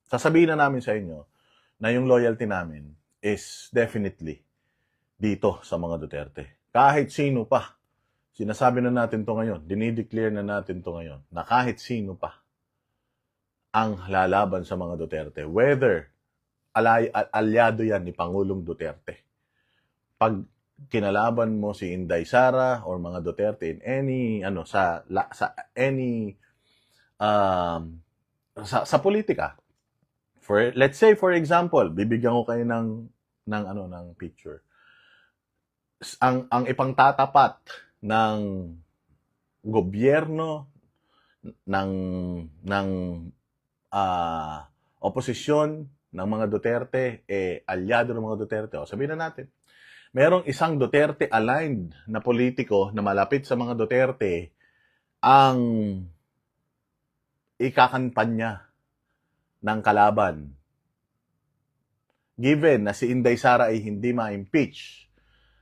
sasabihin na namin sa inyo na yung loyalty namin is definitely dito sa mga Duterte. Kahit sino pa, sinasabi na natin to ngayon, dinideclare na natin to ngayon, na kahit sino pa ang lalaban sa mga Duterte, whether alyado yan ni Pangulong Duterte. Pag kinalaban mo si Inday Sara or mga Duterte in any sa politika. Let's say for example, bibigyan ko kayo ng picture. Ang ipangtatapat ng gobyerno ng oposisyon ng mga Duterte alyado ng mga Duterte. O sabihin na natin, merong isang Duterte-aligned na politiko na malapit sa mga Duterte ang ikakampanya ng kalaban. Given na si Inday Sara ay hindi ma-impeach,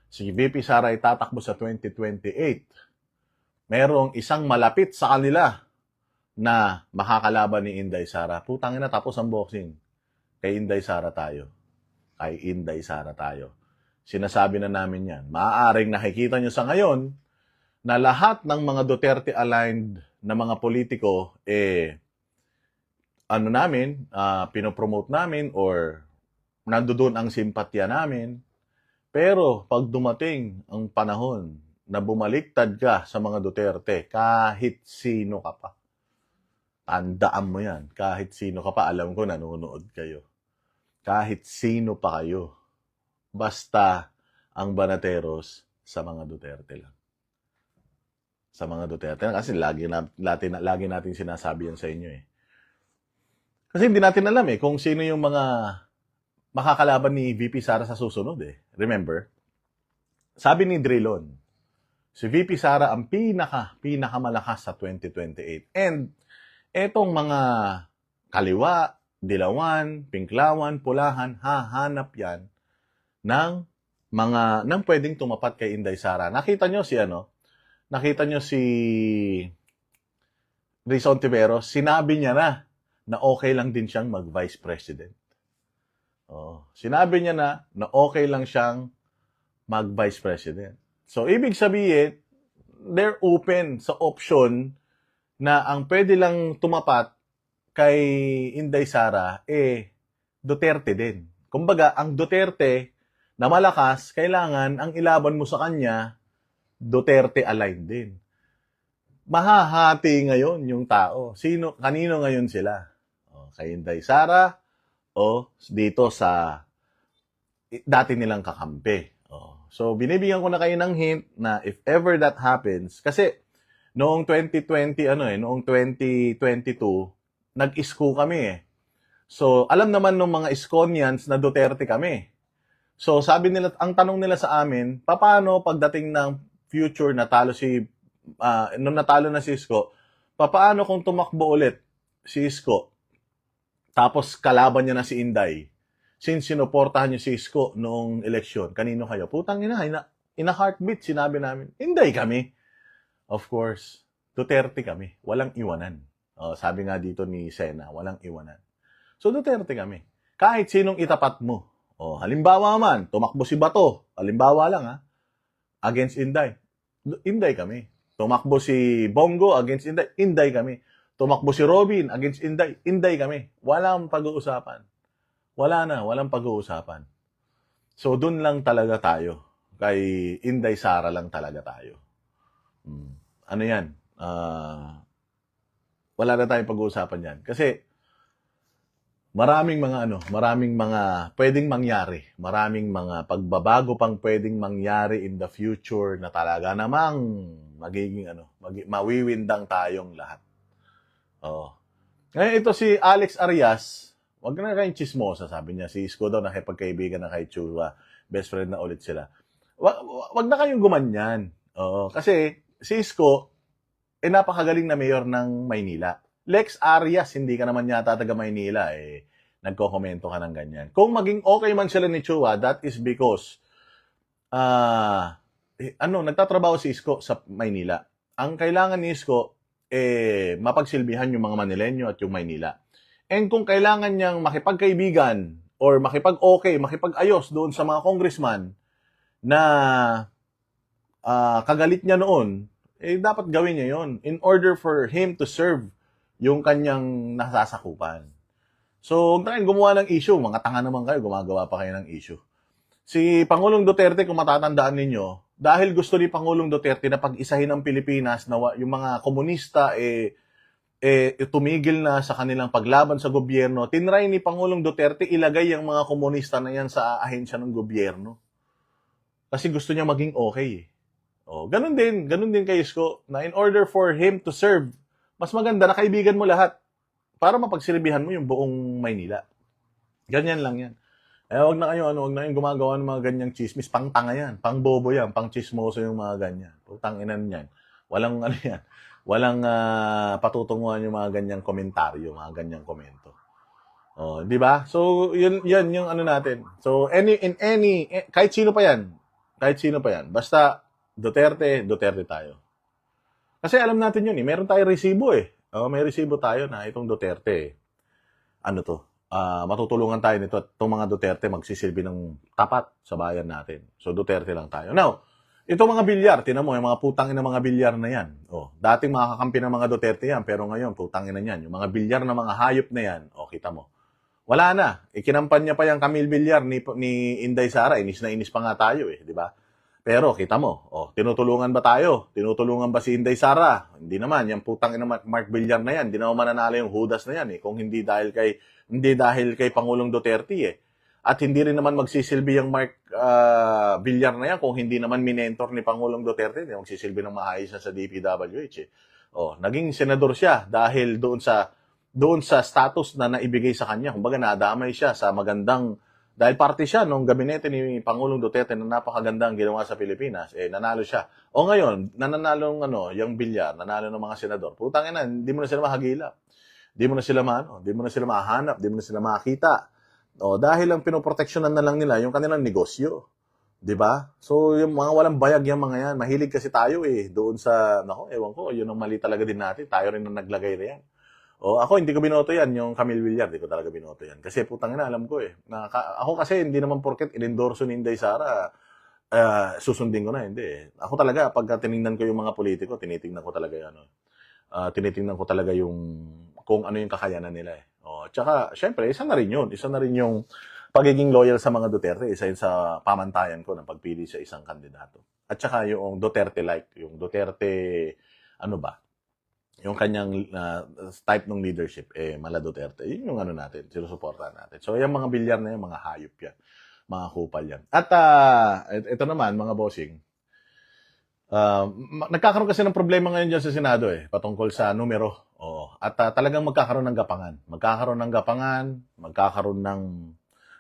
si VP Sara ay tatakbo sa 2028, merong isang malapit sa kanila na makakalaban ni Inday Sara. Putang ina, tapos ang boxing. Kay Inday Sara tayo. Sinasabi na namin yan. Maaaring nakikita nyo sa ngayon na lahat ng mga Duterte-aligned na mga politiko, pinopromote namin or nandoon ang simpatya namin. Pero pag dumating ang panahon na bumaliktad ka sa mga Duterte, kahit sino ka pa, tandaan mo yan, kahit sino ka pa, alam ko nanonood kayo. Kahit sino pa kayo, basta ang Banateros sa mga Duterte lang. Sa mga Duterte lang. Kasi lagi natin sinasabi yan sa inyo eh. Kasi hindi natin alam kung sino yung mga makakalaban ni VP Sara sa susunod eh. Remember? Sabi ni Drilon, si VP Sara ang pinakamalakas sa 2028. And etong mga kaliwa, dilawan, pinklawan, pulahan, hahanap yan ng pwedeng tumapat kay Inday Sara. Nakita nyo si Rizon Tiveros, sinabi niya na okay lang din siyang mag-vice president. Sinabi niya na okay lang siyang mag-vice president. So, ibig sabihin, they're open sa option na ang pwede lang tumapat kay Inday Sara, Duterte din. Kumbaga, ang Duterte na malakas, kailangan ang ilaban mo sa kanya, Duterte-aligned din. Mahahati ngayon yung tao. Kanino ngayon sila? Kay Inday Sara o dito sa dati nilang kakampi. So, binibigyan ko na kayo ng hint na if ever that happens, kasi noong 2022, nag-isko kami . So, alam naman ng mga Iskonians na Duterte kami. So, sabi nila, ang tanong nila sa amin, paano pagdating ng future nung natalo na si Isko, paano kung tumakbo ulit si Isko, tapos kalaban niya na si Inday? Since sinuportahan niyo si Isko noong eleksyon, kanino kayo? Putang ina, in a heartbeat, sinabi namin, Inday kami. Of course, Duterte kami. Walang iwanan. Sabi nga dito ni Sena, walang iwanan. So, Duterte kami. Kahit sinong itapat mo. Halimbawa man, tumakbo si Bato. Halimbawa lang against Inday. Inday kami. Tumakbo si Bongo against Inday. Inday kami. Tumakbo si Robin against Inday. Inday kami. Walang pag-uusapan. Walang pag-uusapan. So, dun lang talaga tayo. Kay Inday Sara lang talaga tayo. Ano yan? Wala na tayong pag-uusapan yan. Kasi, maraming mga pwedeng mangyari. Maraming mga pagbabago pang pwedeng mangyari in the future na talaga namang magiging mawiwindang tayong lahat. Ngayon ito si Alex Arias, wag na kayong chismosa, sabi niya. Si Isko daw nakipagkaibigan na kay Chua. Best friend na ulit sila. Wag na kayong gumanyan. Kasi si Isko, napakagaling na mayor ng Maynila. Lex Arias, hindi ka naman yata taga Maynila, nagko-komento ka ng ganyan. Kung maging okay man sila ni Chua, that is because, nagtatrabaho si Isko sa Maynila. Ang kailangan ni Isko mapagsilbihan yung mga Manileño at yung Maynila. And kung kailangan niyang makipagkaibigan or makipag-okay, makipag-ayos doon sa mga congressman na kagalit niya noon, dapat gawin niya yon in order for him to serve yung kanyang nasasakupan. So, huwag na kayong gumawa ng issue. Mga tanga naman kayo, gumagawa pa kayo ng issue. Si Pangulong Duterte, kung matatandaan ninyo, dahil gusto ni Pangulong Duterte na pag-isahin ang Pilipinas, na yung mga komunista tumigil na sa kanilang paglaban sa gobyerno, tinry ni Pangulong Duterte ilagay ang mga komunista na yan sa ahensya ng gobyerno. Kasi gusto niya maging okay. Ganun din kay Isko, na in order for him to serve, mas maganda na kaibigan mo lahat para mapagsilbihan mo yung buong Maynila. Ganyan lang yan. Wag na kayong gumagawa ng mga ganyang chismis, pang tanga yan, pang bobo yan, pang chismoso yung mga ganyan. Putang inan yan. Walang yan. Walang patutunguhan yung mga ganyang komentaryo, mga ganyang komento. Di ba? So, yan yung natin. So, kahit sino pa yan, basta Duterte tayo. Kasi alam natin yun meron tayong resibo may resibo tayo na itong Duterte, matutulungan tayo nito at itong mga Duterte magsisilbi ng tapat sa bayan natin. So, Duterte lang tayo. Now, itong mga bilyar, tinan mo, yung mga putang ina mga bilyar na yan. Dating mga kakampi ng mga Duterte yan, pero ngayon, putang ina yan. Yung mga bilyar na mga hayop na yan, kita mo. Wala na. Kinampan niya pa yung Camille Villar ni Inday Sara. Inis na inis pa nga tayo di ba? Pero, kita mo, tinutulungan ba tayo? Tinutulungan ba si Inday Sara? Hindi naman. Yung putang ina Mark Villar na yan, hindi naman mananalo yung Judas na yan Kung hindi dahil kay Pangulong Duterte At hindi rin naman magsisilbi yung Mark Villar na yan kung hindi naman minentor ni Pangulong Duterte, hindi magsisilbi ng maayos na sa DPWH naging senador siya dahil doon sa status na naibigay sa kanya. Kumbaga nadamay siya sa magandang, dahil parte siya nung gabinete ni Pangulong Duterte na napakagandang ginawa sa Pilipinas, nanalo siya. Ngayon, nananalo yung Villar, nanalo ng mga senador. Putang ina, hindi mo na sila mahagilap. Hindi mo na sila mahanap, hindi mo na sila makakita. Dahil ang pinoproteksyonan na lang nila yung kanilang negosyo. 'Di ba? So, yung mga walang bayag yung mga yan, mahilig kasi tayo doon sa, ewan ko, yun ang mali talaga din natin. Tayo rin ang naglagay na yan. Ako, hindi ko binoto yan, yung Camille Villar, hindi ko talaga binoto yan. Kasi putang ina, alam ko ako kasi hindi naman porket in-endorso ni Inday Sara, susundin ko na, hindi Ako talaga, pagka tinignan ko yung mga politiko, tinitingnan ko talaga tinitingnan ko talaga yung kung ano yung kakayanan nila Tsaka, syempre, isa na rin yun. Isa na rin yung pagiging loyal sa mga Duterte. Isa yun sa pamantayan ko ng pagpili sa isang kandidato. At saka yung Duterte-like. Yung Duterte, yung kanyang type ng leadership, mala Duterte. Yun yung natin, sinusuportahan natin. So, yung mga bilyar na yan, mga hayop yan. Mga kupal yan. At ito naman, mga bossing, nagkakaroon kasi ng problema ngayon dyan sa Senado patungkol sa numero. At talagang magkakaroon ng gapangan. Magkakaroon ng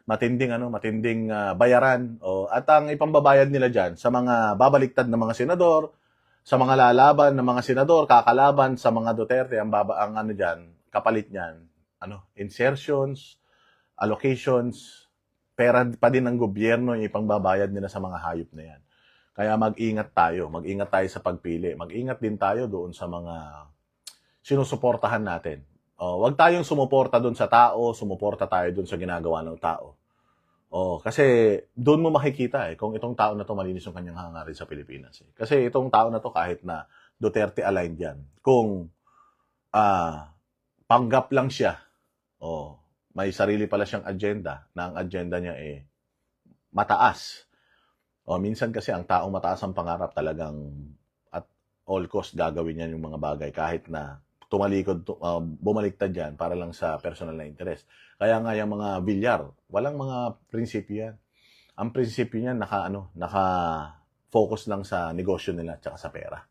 matinding bayaran. At ang ipambabayad nila dyan sa mga babaliktad na mga senador, sa mga lalaban ng mga senador, kakalaban sa mga Duterte, ang kapalit niyan, insertions, allocations, pera pa din ng gobyerno yung ipangbabayad nila sa mga hayop na yan. Kaya mag-ingat tayo sa pagpili. Mag-ingat din tayo doon sa mga sinusuportahan natin. Huwag tayong sumuporta doon sa tao, sumuporta tayo doon sa ginagawa ng tao. Kasi doon mo makikita kung itong tao na to malinis yung kanyang hangarin sa Pilipinas. Kasi itong tao na to kahit na Duterte aligned yan, kung panggap lang siya, may sarili pala siyang agenda, na ang agenda niya mataas. Minsan kasi ang taong mataas ang pangarap talagang at all cost gagawin niya yung mga bagay kahit na bumaliktad yan para lang sa personal na interest. Kaya nga yung mga Villar, walang mga prinsipyo yan. Ang prinsipyo niyan naka-focus lang sa negosyo nila at sa pera.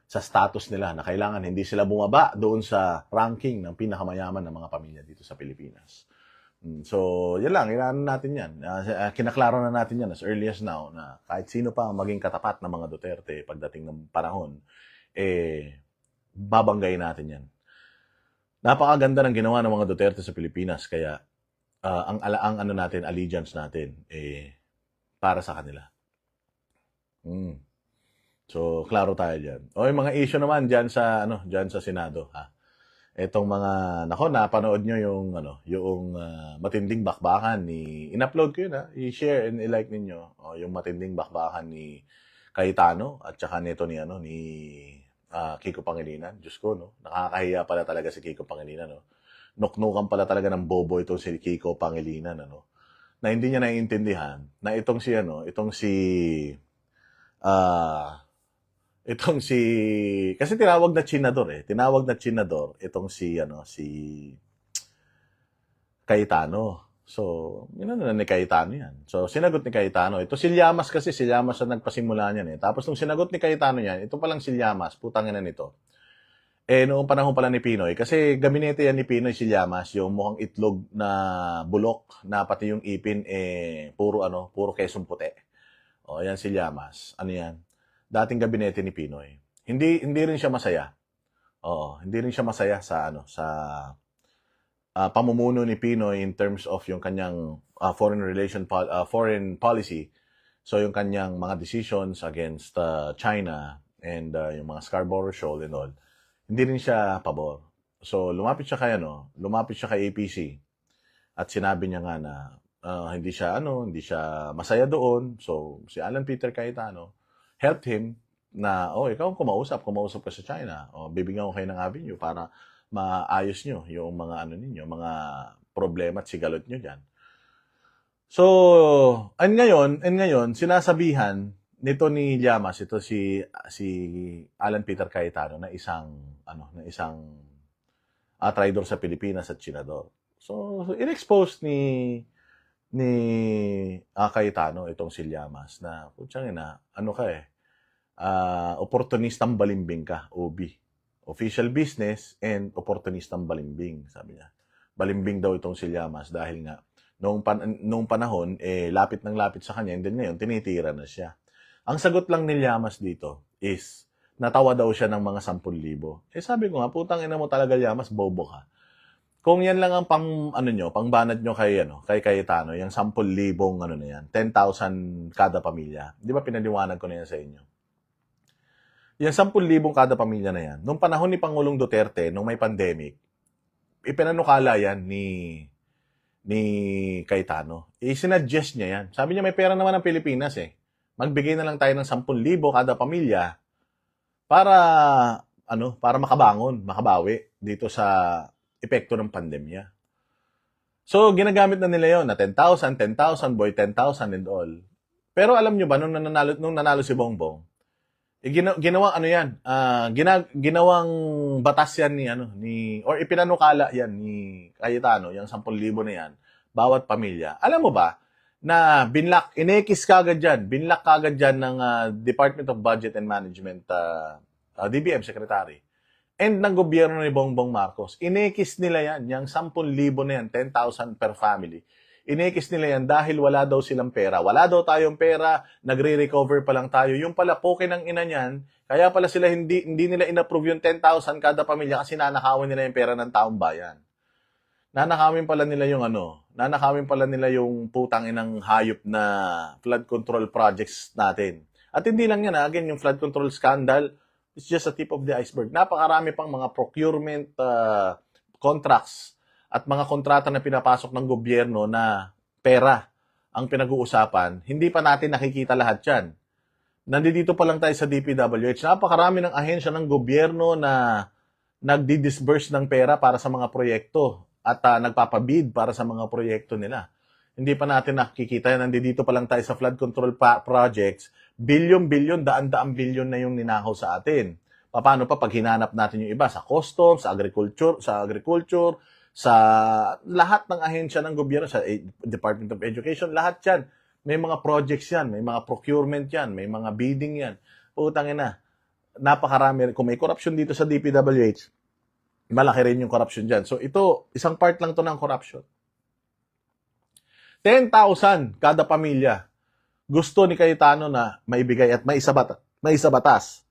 Sa status nila na kailangan hindi sila bumaba doon sa ranking ng pinakamayaman ng mga pamilya dito sa Pilipinas. So, yan lang, natin yan. Kinaklaro na natin yan as early as now na kahit sino pa maging katapat ng mga Duterte pagdating ng panahon, babanggayin natin yan. Napakaganda ng ginawa ng mga Duterte sa Pilipinas, kaya ang allegiance natin para sa kanila. So, klaro tayo dyan. O yung mga issue naman dyan sa, dyan sa Senado, ha? Etong mga, napanood nyo yung, matinding bakbakan ni, in-upload ko yun, ha? I-share and i-like ninyo. O, yung matinding bakbakan ni Cayetano at saka nito ni, Kiko Pangilinan. Diyos ko, no? Nakakahiya pala talaga si Kiko Pangilinan, no? Nuknukan pala talaga ng bobo itong si Kiko Pangilinan, na hindi niya naiintindihan na itong si kasi tinawag na Chinador itong si Cayetano. So, na ni Cayetano yan. So, sinagot ni Cayetano. Ito si Llamas kasi, si Llamas ang nagpasimula niyan eh. Tapos nung sinagot ni Cayetano yan, ito palang si Llamas, putang ina nito. Noong panahon pala ni Pinoy, kasi gabinete yan ni Pinoy si Llamas, yung mukhang itlog na bulok, na pati yung ipin, puro kesong puti. O, yan si Llamas. Ano yan? Dating gabinete ni Pinoy. Hindi rin siya masaya. Oo, hindi rin siya masaya sa pamumuno ni Pinoy in terms of yung kanyang foreign policy. So yung kanyang mga decisions against China and yung mga Scarborough Shoal and all. Hindi rin siya pabor. So lumapit siya kay APC. At sinabi niya nga na hindi siya masaya doon. So si Alan Peter Cayetano helped him na, ikaw ang kumausap ka sa China. Bibigyan ko kayo ng avenue para maayos nyo yung mga mga problema at sigalot nyo dyan. So, and ngayon, sinasabihan nito ni Llamas, ito si Alan Peter Cayetano na isang traidor sa Pilipinas at Chinador. So, in-expose ni Cayetano itong si Llamas na, opportunistang balimbing ka, OB. Official business and opportunistang balimbing, sabi niya. Balimbing daw itong si Llamas dahil nga noong panahon, lapit ng lapit sa kanya, and then ngayon, tinitira na siya. Ang sagot lang ni Llamas dito is, natawa daw siya ng mga 10,000. Sabi ko nga, putang ina mo talaga, Llamas, bobo ka. Kung yan lang ang pangbanat nyo kay Cayetano, yung 10,000 na yan, 10,000 kada pamilya. Di ba pinaliwanag ko na yan sa inyo? Yung 10,000 kada pamilya na yan, nung panahon ni Pangulong Duterte, nung may pandemic, ipinanukala yan ni Cayetano. Sinuggest niya yan. Sabi niya, may pera naman ang Pilipinas eh. Magbigay na lang tayo ng 10,000 kada pamilya para makabawi dito sa epekto ng pandemya. So, ginagamit na nila yon na 10,000, boy, 10,000 and all. Pero alam nyo ba, nung nanalo si Bongbong, ginawang batas yan or ipinanukala yan ni Cayetano, yung 10,000 na yan, bawat pamilya. Alam mo ba, na binlak kagad dyan ng Department of Budget and Management, DBM Secretary, and ng gobyerno ni Bongbong Marcos. Inekis nila yan, yung 10,000 na yan, 10,000 per family. Inekis nila yan dahil wala daw silang pera. Wala daw tayong pera, nagre-recover pa lang tayo. Yung pala, poke ng ina niyan, kaya pala sila hindi nila inapprove yung 10,000 kada pamilya kasi nanakawan nila yung pera ng taong bayan. Nanakawin pala nila yung putang inang hayop na flood control projects natin. At hindi lang yan, again, yung flood control scandal, it's just a tip of the iceberg. Napakarami pang mga procurement contracts at mga kontrata na pinapasok ng gobyerno na pera ang pinag-uusapan. Hindi pa natin nakikita lahat yan. Nandito pa lang tayo sa DPWH. Napakarami ng ahensya ng gobyerno na nagdi-disburse ng pera para sa mga proyekto at nagpapabid para sa mga proyekto nila. Hindi pa natin nakikita yan. Nandito pa lang tayo sa flood control projects. Bilyon-bilyon, daan-daang bilyon na yung ninakaw sa atin. Paano pa pag hinanap natin yung iba? Sa customs, sa agriculture, sa lahat ng ahensya ng gobyerno, sa Department of Education, lahat yan. May mga projects yan, may mga procurement yan, may mga bidding yan. Putang ina, napakarami. Kung may corruption dito sa DPWH, malaki rin yung corruption dyan. So ito, isang part lang to ng corruption. 10,000 kada pamilya. Gusto ni Cayetano na maibigay at may isa batas.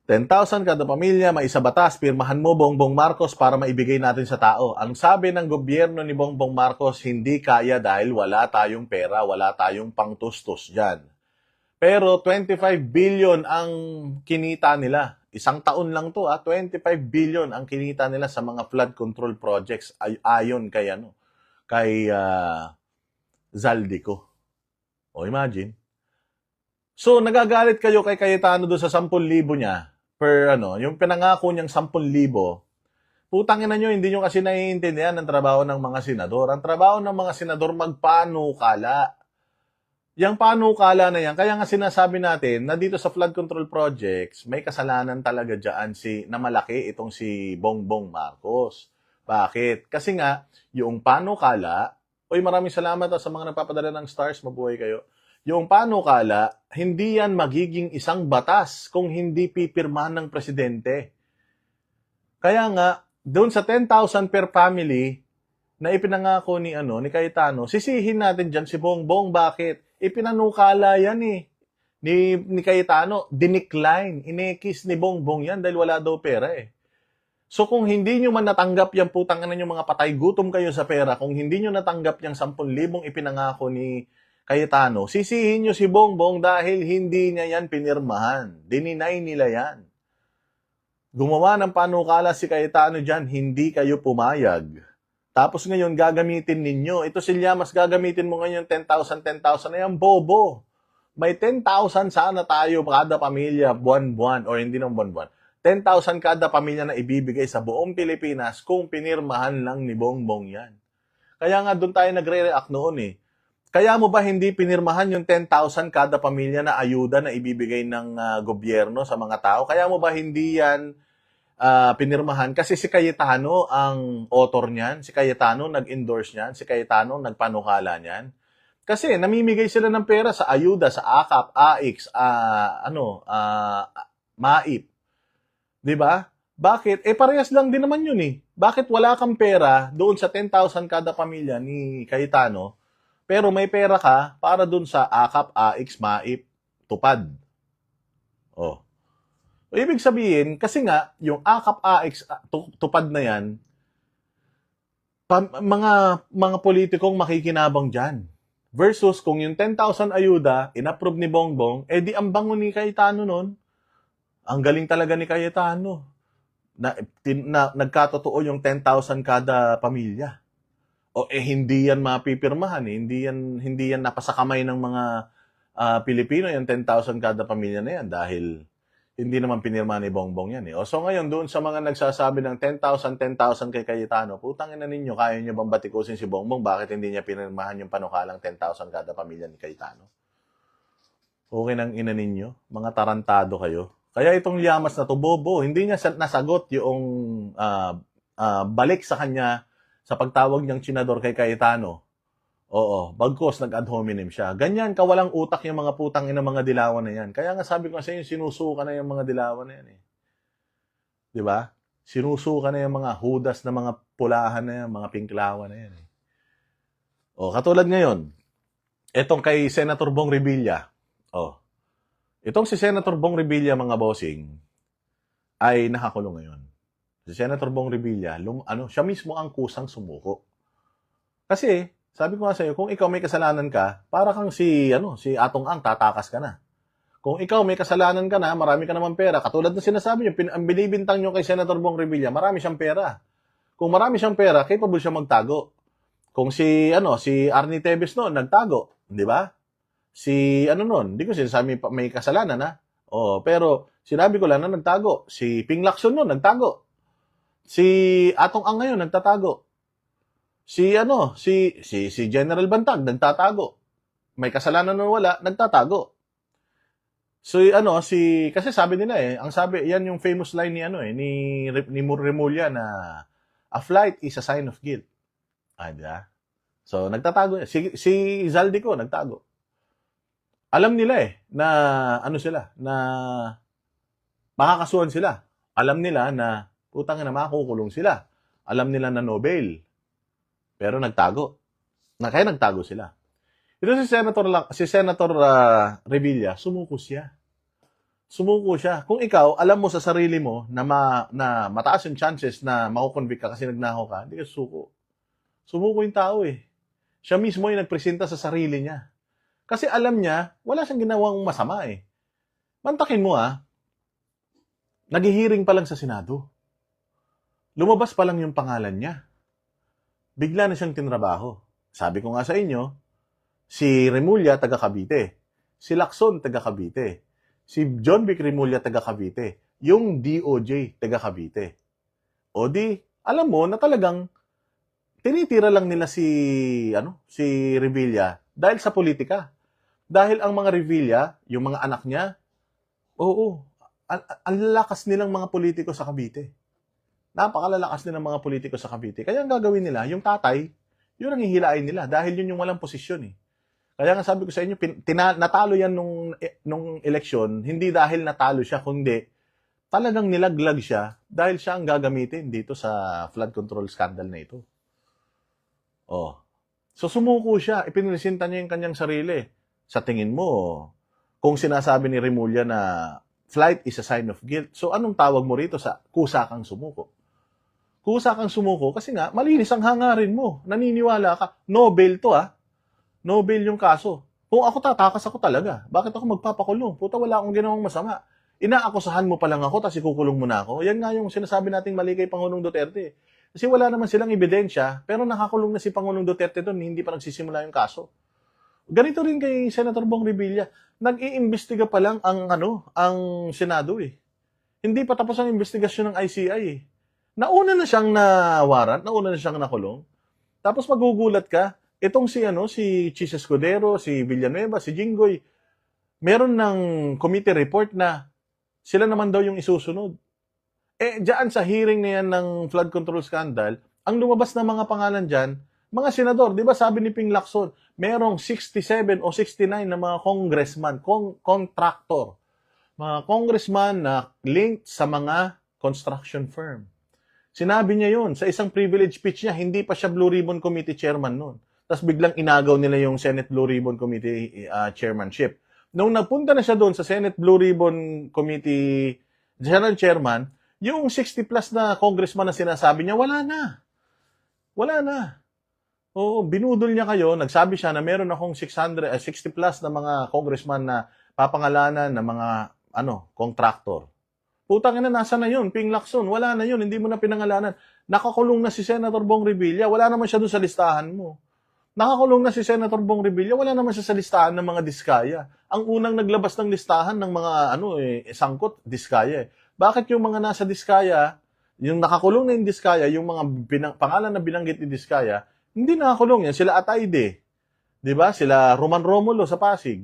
10,000 kada pamilya, may isa batas, pirmahan mo Bongbong Marcos para maibigay natin sa tao. Ang sabi ng gobyerno ni Bongbong Marcos, hindi kaya dahil wala tayong pera, wala tayong pangtustos dyan. Pero 25 billion ang kinita nila. Isang taon lang to, 25 billion ang kinita nila sa mga flood control projects ayon kay Zaldico. O imagine. So nagagalit kayo kay Cayetano doon sa 10,000 niya per yung pinangako niyang 10,000. Putang ina nyo, hindi nyo kasi naiintindihan ang trabaho ng mga senador. Ang trabaho ng mga senador magpanukala. Yang panukala na yan, kaya nga sinasabi natin na dito sa flood control projects, may kasalanan talaga dyan na malaki itong si Bongbong Marcos. Bakit? Kasi nga, yung panukala, maraming salamat sa mga nagpapadala ng stars, mabuhay kayo. Yung panukala, hindi yan magiging isang batas kung hindi pipirmahan ng presidente. Kaya nga, doon sa 10,000 per family na ipinangako ni Cayetano, sisihin natin dyan si Bongbong. Bakit? Ipinanukala yan ni Cayetano, dinecline, inekis ni Bongbong yan dahil wala daw pera eh. So kung hindi nyo man natanggap yung putangan ng mga patay, gutom kayo sa pera, kung hindi nyo natanggap yung 10,000 ipinangako ni Cayetano, sisihin nyo si Bongbong dahil hindi niya yan pinirmahan. Dininay nila yan. Gumawa ng panukala si Cayetano dyan, hindi kayo pumayag. Tapos ngayon, gagamitin ninyo. Ito si Llamas, gagamitin mo ngayon 10,000 na yan, bobo. May 10,000 sana tayo kada pamilya, buwan-buwan, or hindi nang buwan-buwan. 10,000 kada pamilya na ibibigay sa buong Pilipinas kung pinirmahan lang ni Bongbong yan. Kaya nga doon tayo nagre-react noon eh. Kaya mo ba hindi pinirmahan yung 10,000 kada pamilya na ayuda na ibibigay ng gobyerno sa mga tao? Kaya mo ba hindi yan pinirmahan? Kasi si Cayetano ang author niyan, si Cayetano nag-endorse niyan, si Cayetano nagpanukala niyan. Kasi namimigay sila ng pera sa ayuda, sa AKAP, AIX, MAIP. 'Di ba? Bakit? Parehas lang din naman yun eh. Bakit wala kang pera doon sa 10,000 kada pamilya ni Cayetano, pero may pera ka para doon sa AKAP, AIX, MAIP, tupad? Oh. Ibig sabihin, kasi nga, yung AKAP, AIX, tupad na yan, mga politikong makikinabang dyan. Versus kung yung 10,000 ayuda, inapprove ni Bongbong, di ang bango ni Cayetano nun. Ang galing talaga ni Cayetano. Nagkatotoo yung 10,000 kada pamilya. Hindi yan mapipirmahan. Hindi yan napasakamay ng mga Pilipino, yung 10,000 kada pamilya na yan dahil hindi naman pinirma ni Bongbong yan eh. So ngayon, doon sa mga nagsasabi ng 10,000 kay Cayetano, putang ina ninyo, kaya nyo bang batikusin si Bongbong? Bakit hindi niya pinirmahan yung panukalang 10,000 kada pamilya ni Cayetano? Okay nang ina ninyo, mga tarantado kayo. Kaya itong Llamas na to, bobo, hindi niya nasagot yung balik sa kanya sa pagtawag niyang senador kay Cayetano. Oo, bagkos nag-ad hominem siya. Ganyan, kawalang utak yung mga putang ina mga dilawan na yan. Kaya nga sabi ko sa inyo, sinusuka na yung mga dilawan na yan eh. Di ba? Sinusuka na yung mga hudas na mga pulahan na yan, mga pinklawan na yan eh. Katulad ngayon, etong kay Senator Bong Revilla. Itong si Senator Bong Revilla, mga bossing, ay nakakulong ngayon. Si Senator Bong Revilla, siya mismo ang kusang sumuko. Kasi, sabi ko nga sa'yo, kung ikaw may kasalanan ka, para kang si Atong Ang, tatakas ka na. Kung ikaw may kasalanan ka na, marami ka naman pera. Katulad ng sinasabi nyo, ang binibintang nyo kay Senator Bong Revilla, marami siyang pera. Kung marami siyang pera, capable siya magtago. Kung si Arnie Tevez noon, nagtago. Di ba? Si noon, hindi ko sinasabi may kasalanan ha. Pero sinabi ko lang na nagtago. Si Ping Lacson noon, nagtago. Si Atong Ang ngayon, nagtatago. Si General Bantag, nagtatago. May kasalanan na wala, nagtatago. So, kasi sabi nila ang sabi, yan yung famous line ni Remulla na, a flight is a sign of guilt. Diba? So, nagtatago. Si Zaldico, nagtago. Alam nila na, na makakasuhan sila. Alam nila na, putang na makukulong sila. Alam nila na no bail. Pero nagtago. Kaya nagtago sila. Ito si Senator Revilla, sumuko siya. Sumuko siya. Kung ikaw, alam mo sa sarili mo na mataas yung chances na makukonvict ka kasi nagnakaw ka, hindi ka susuko. Sumuko yung tao eh. Siya mismo yung nagpresenta sa sarili niya. Kasi alam niya, wala siyang ginawang masama eh. Mantakin mo naghihiring pa lang sa Senado. Lumabas pa lang yung pangalan niya. Bigla na siyang tinrabaho. Sabi ko nga sa inyo, si Remulla, taga Cavite. Si Lacson, taga Cavite. Si John Vic Remulla, taga Cavite. Yung DOJ, taga Cavite. O di, alam mo na talagang tinitira lang nila si Revilla dahil sa politika. Dahil ang mga Revilla, yung mga anak niya, oo, ang lakas nilang mga politiko sa Cavite. Napakalalakas nilang mga politiko sa Cavite. Kaya ang gagawin nila, yung tatay, yun ang hihilain nila dahil yun yung walang posisyon eh. Kaya nga sabi ko sa inyo, natalo yan nung eleksyon, hindi dahil natalo siya, kundi talagang nilaglag siya dahil siya ang gagamitin dito sa flood control scandal na ito. Oh. So sumuko siya, ipinresinta niya yung kanyang sarili. Sa tingin mo, kung sinasabi ni Remulla na flight is a sign of guilt, so anong tawag mo rito sa kusa kang sumuko? Kusa kang sumuko kasi nga, malinis ang hangarin mo. Naniniwala ka. Nobel to Nobel yung kaso. Kung ako tatakas ako talaga, bakit ako magpapakulong? Puta, wala akong ginawang masama. Inaakusahan mo pa lang ako, tapos ikukulong mo na ako. Yan nga yung sinasabi nating mali kay Pangulong Duterte. Kasi wala naman silang ebidensya, pero nakakulong na si Pangulong Duterte doon, hindi pa nagsisimula yung kaso. Ganito rin kay Senator Bong Revilla. Nag-iimbestiga pa lang ang Senado eh. Hindi pa tapos ang investigasyon ng ICI eh. Nauna na siyang na-warrant, nauna na siyang nakulong. Tapos magugulat ka, itong si Chis Escudero, si Villanueva, si Jinggoy, meron ng committee report na sila naman daw yung isusunod. Diyan sa hearing na yan ng flood control scandal, ang lumabas na mga pangalan dyan, mga senador, di ba sabi ni Ping Lacson, merong 67 o 69 na mga congressman, contractor, mga congressman na linked sa mga construction firm. Sinabi niya yun, sa isang privilege speech niya, hindi pa siya Blue Ribbon Committee chairman noon. Tapos biglang inagaw nila yung Senate Blue Ribbon Committee chairmanship. Nung napunta na siya doon sa Senate Blue Ribbon Committee General Chairman, yung 60 plus na congressman na sinasabi niya, wala na. Wala na. Oo, binudol niya kayo, nagsabi siya na meron akong 60 plus na mga congressman na papangalanan na mga contractor. Putang ina, nasa na yun? Ping Lacson, wala na yun, hindi mo na pinangalanan. Nakakulong na si Senator Bong Revilla, wala naman siya doon sa listahan mo. Nakakulong na si Senator Bong Revilla, wala naman siya sa listahan ng mga diskaya. Ang unang naglabas ng listahan ng mga sangkot, diskaya. Bakit yung mga nasa diskaya, yung nakakulong na yung diskaya, yung mga pangalan na binanggit ni diskaya, hindi nakakulong yan. Sila Atayde, di ba? Sila Roman Romulo sa Pasig.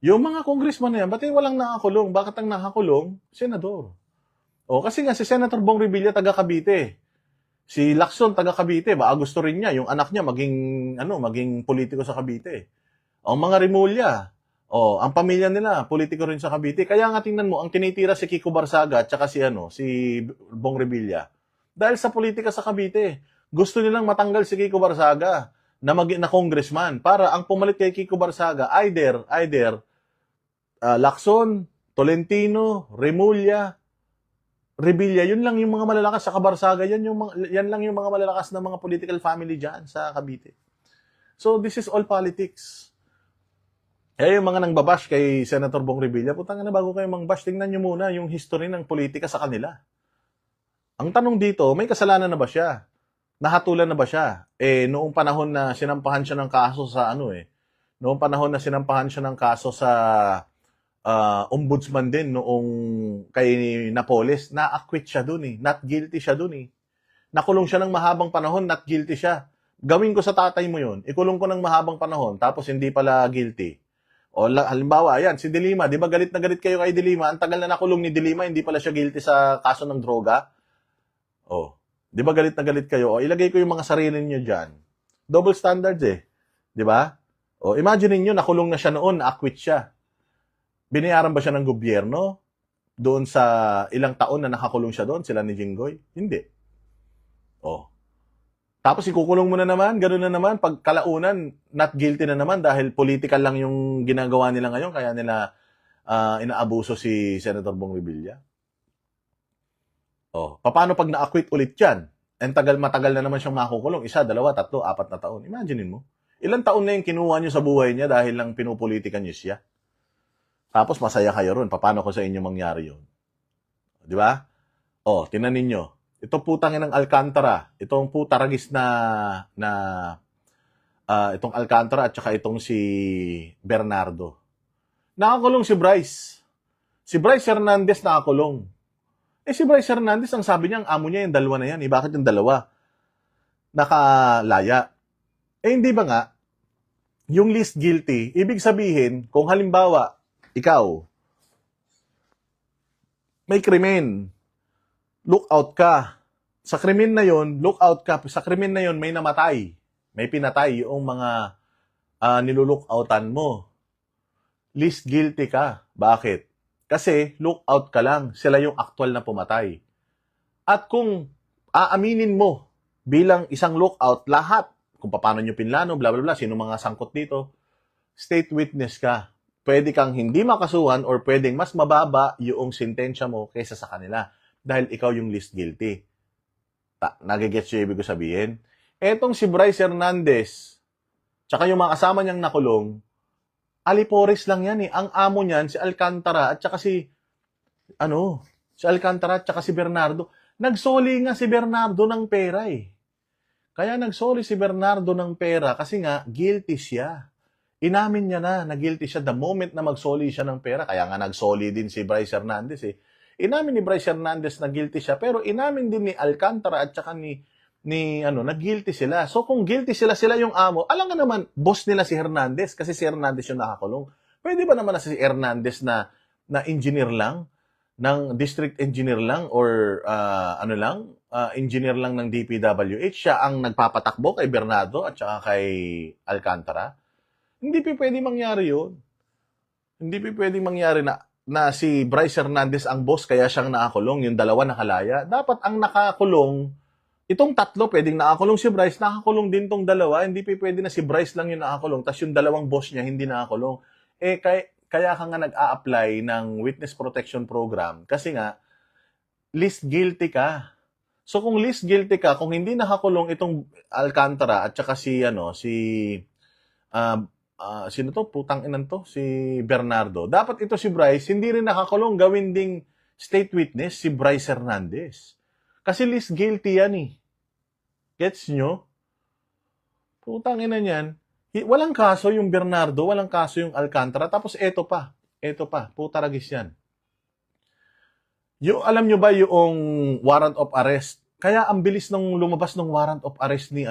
Yung mga congressman na yan, ba't walang nakakulong? Bakit ang nakakulong? Senador. O, kasi nga si Senator Bong Revilla taga Cavite. Si Lacson taga Cavite, baka gusto rin niya yung anak niya maging politiko sa Cavite. Ang mga Remulla, ang pamilya nila politiko rin sa Cavite. Kaya nga tingnan mo, ang tinitira si Kiko Barsaga at saka si Bong Revilla. Dahil sa politika sa Cavite, gusto nilang matanggal si Kiko Barsaga na congressman para ang pumalit kay Kiko Barsaga either Lacson, Tolentino, Remulla, Revilla, yun lang yung mga malalakas sa Kabarsaga, yan lang yung mga malalakas na mga political family dyan sa Cavite. So this is all politics. Yung mga nang babash kay Senator Bong Revilla, putang na bago kayo mang-bash, tingnan nyo muna yung history ng politika sa kanila. Ang tanong dito, may kasalanan na ba siya? Nahatulan na ba siya? Noong panahon na sinampahan siya ng kaso sa noong panahon na sinampahan siya ng kaso sa ombudsman din noong kay Napoles, na-acquit siya dun not guilty siya dun Nakulong siya ng mahabang panahon, not guilty siya. Gawin ko sa tatay mo yun, ikulong ko ng mahabang panahon, tapos hindi pala guilty. O halimbawa, ayan, si Dilima, di ba galit na galit kayo kay Dilima? Ang tagal na nakulong ni Dilima, hindi pala siya guilty sa kaso ng droga. Di ba galit na galit kayo? Ilagay ko yung mga sarili niyo dyan. Double standards Di ba? Imagine niyo nakulong na siya noon, na-acquit siya. Binayaran ba siya ng gobyerno doon sa ilang taon na nakakulong siya doon, sila ni Jinggoy? Hindi. Tapos ikukulong mo na naman, gano'n na naman, pag kalaunan, not guilty na naman dahil political lang yung ginagawa nila ngayon, kaya nila inaabuso si Senator Bong Revilla. Paano pag na-acquit ulit yan? Matagal na naman siyang makukulong, 1, 2, 3, 4 na taon. Imaginein mo. Ilang taon na yung kinuha nyo sa buhay niya dahil lang pinupolitikan nyo siya. Tapos masaya kayo ron. Paano ko sa inyo mangyari yun? Di ba? O, tinan ninyo. Ito putangin ng Alcantara. Itong putaragis itong Alcantara at saka itong si Bernardo. Nakakulong si Bryce. Si Bryce Hernandez nakakulong. Si Bryce Hernandez, ang sabi niya, ang amo niya yung dalawa na yan. Bakit yung dalawa? Nakalaya. Hindi ba nga, yung least guilty, ibig sabihin, kung halimbawa, ikaw, may krimen, look out ka. Sa krimen na yon, look out ka. Sa krimen na yon, may namatay. May pinatay yung mga nilulook outan mo. Least guilty ka. Bakit? Kasi look out ka lang. Sila yung actual na pumatay. At kung aaminin mo bilang isang lookout, lahat, kung paano nyo pinlano, bla bla bla, sino mga sangkot dito, state witness ka. Pwede kang hindi makasuhan or pwedeng mas mababa yung sentensya mo kaysa sa kanila. Dahil ikaw yung least guilty. Nagigets yung ibig ko sabihin? Etong si Bryce Hernandez, tsaka yung mga kasama niyang nakulong, alipores lang yan eh. Ang amo niyan, si Alcantara, at tsaka si Alcantara, at tsaka si Bernardo. Nagsoli nga si Bernardo ng pera eh. Kaya nagsoli si Bernardo ng pera kasi nga, guilty siya. Inamin niya na guilty siya the moment na magsoli siya ng pera. Kaya nga nagsoli din si Bryce Hernandez eh. Inamin ni Bryce Hernandez na guilty siya, pero inamin din ni Alcantara at saka na guilty sila. So kung guilty sila yung amo, alam nga naman, boss nila si Hernandez kasi si Hernandez yung nakakulong. Pwede ba naman na si Hernandez na engineer lang, ng district engineer lang, or engineer lang ng DPWH, siya ang nagpapatakbo kay Bernardo at saka kay Alcantara? Hindi pwede mangyari yun. Hindi pwede mangyari na si Bryce Hernandez ang boss kaya siyang nakakulong, yung dalawa nakalaya. Dapat ang nakakulong, itong tatlo pwedeng nakakulong si Bryce, nakakulong din tong dalawa. Hindi pwede na si Bryce lang yung nakakulong, tas yung dalawang boss niya hindi nakakulong. Kaya ka nga nag-a-apply ng Witness Protection Program kasi nga, least guilty ka. So kung least guilty ka, kung hindi nakakulong itong Alcantara at saka sino to? Putang inan to? Si Bernardo. Dapat ito si Bryce, hindi rin nakakulong, gawin ding state witness si Bryce Hernandez. Kasi least guilty yan eh. Gets nyo? Putang ina yan. Walang kaso yung Bernardo, walang kaso yung Alcantara, tapos eto pa, putaragis yan. Alam nyo ba yung warrant of arrest? Kaya ang bilis nung lumabas ng warrant of arrest ni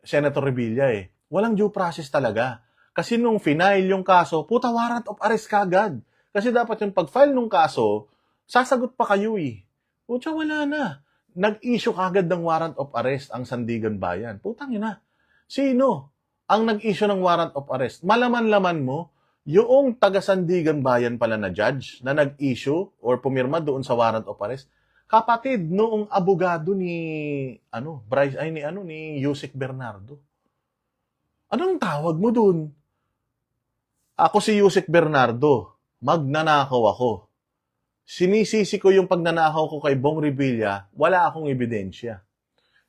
Senator Revilla eh. Walang due process talaga. Kasi nung final yung kaso, warrant of arrest kagad. Kasi dapat yung pag-file ng kaso, sasagot pa kayo eh. Wala na. Nag-issue kagad ng warrant of arrest ang Sandigan Bayan. Putang ina. Sino ang nag-issue ng warrant of arrest? Malaman-laman mo, yung taga-Sandigan Bayan pala na judge na nag-issue or pumirma doon sa warrant of arrest, kapatid noong abogado ni Yusek Bernardo. Anong tawag mo doon? Ako si Yusek Bernardo, magnanakaw ako. Sinisisi ko yung pagnanakaw ko kay Bong Revilla, wala akong ebidensya.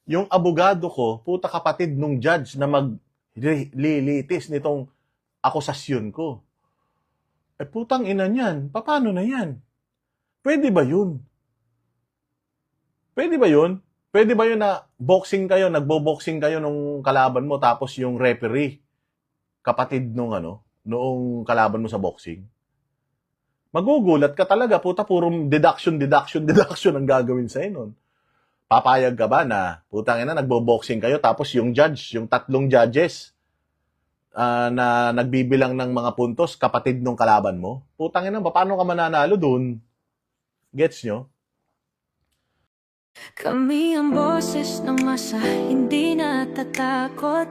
Yung abogado ko, kapatid nung judge na maglilitis nitong akusasyon ko. Putang ina niyan, paano na yan? Pwede ba yun? Pwede ba yun na nagbo-boxing kayo nung kalaban mo tapos yung referee, kapatid noong kalaban mo sa boxing? Magugulat ka talaga, puro deduction ang gagawin sa'yo nun. Papayag ka ba na, nagbo-boxing kayo tapos yung tatlong judges na nagbibilang ng mga puntos, kapatid nung kalaban mo? Paano ka mananalo dun? Gets nyo? Kami ang boses ng masa, hindi natatakot.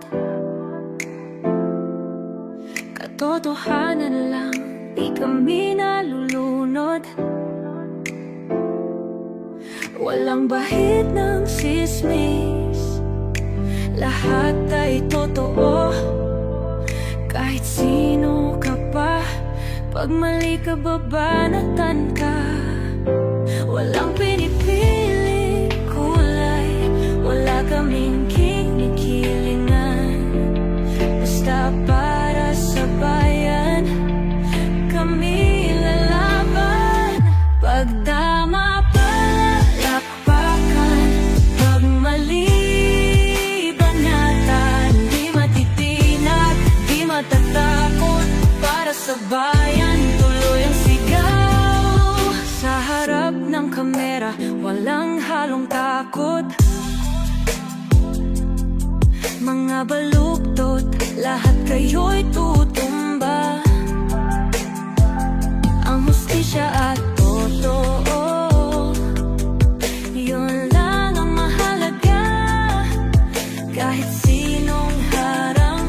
Katotohanan lang, di kami nalulunod. Walang bahid ng sismis, lahat ay totoo. Kahit sino ka pa, pag mali ka babanatan ka. Walang pinipili kulay, wala kaming kinikilingan. mabaluktot, lahat kayo'y tutumba. Ang hustisya at totoo, yun lang ang mahalaga. Kahit sinong harang,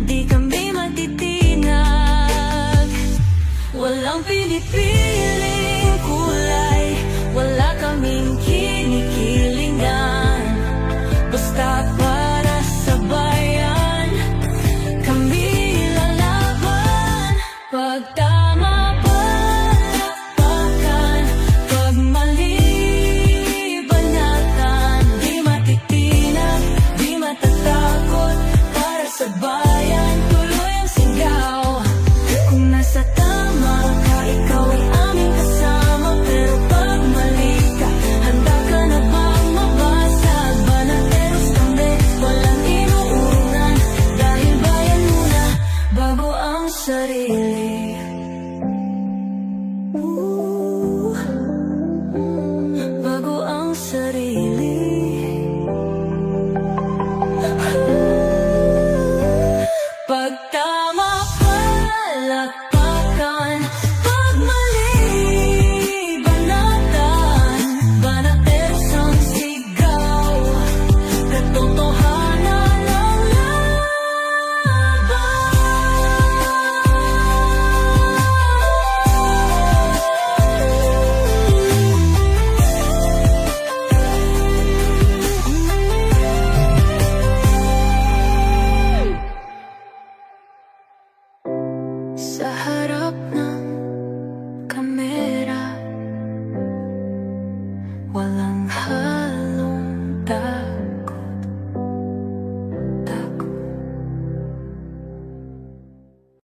di kami matitinag. Walang pinipiling kulay, wala kaming kinikilingan. Basta para sa bayan, kami lalaban. Pag tama palakpakan, pag mali banatan. Di matitinag, di matatakot, para sa bayan tuloy ang sigaw. Kung nasa tama ka, ikaw ay aming kasama. Pero pag mali ka, handa ka na bang mabasag? Banateros kami, walang inuunan, dahil bayan muna bago ang sarili. Bago ang sarili. Pag tama palakpakan, pag mali banatan. Banateros ang sigaw, katotohanan ang laban. Sa